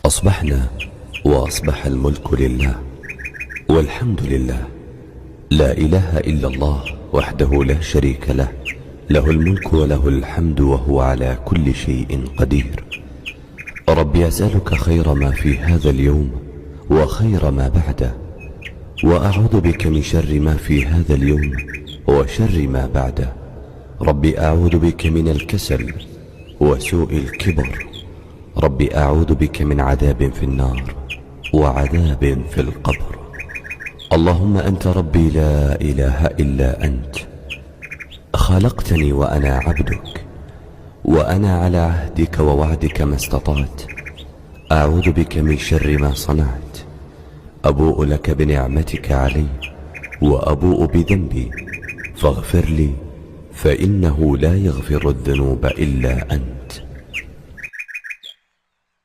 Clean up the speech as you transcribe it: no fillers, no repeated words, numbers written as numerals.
أصبحنا وأصبح الملك لله والحمد لله، لا إله إلا الله وحده لا شريك له، له الملك وله الحمد وهو على كل شيء قدير. ربي أسألك خير ما في هذا اليوم وخير ما بعده، وأعوذ بك من شر ما في هذا اليوم وشر ما بعده. ربي أعوذ بك من الكسل وسوء الكبر. ربي أعوذ بك من عذاب في النار وعذاب في القبر. اللهم أنت ربي لا إله إلا أنت، خلقتني وأنا عبدك، وأنا على عهدك ووعدك ما استطعت. أعوذ بك من شر ما صنعت. أبوء لك بنعمتك علي وأبوء بذنبي، فاغفر لي فإنه لا يغفر الذنوب إلا أنت.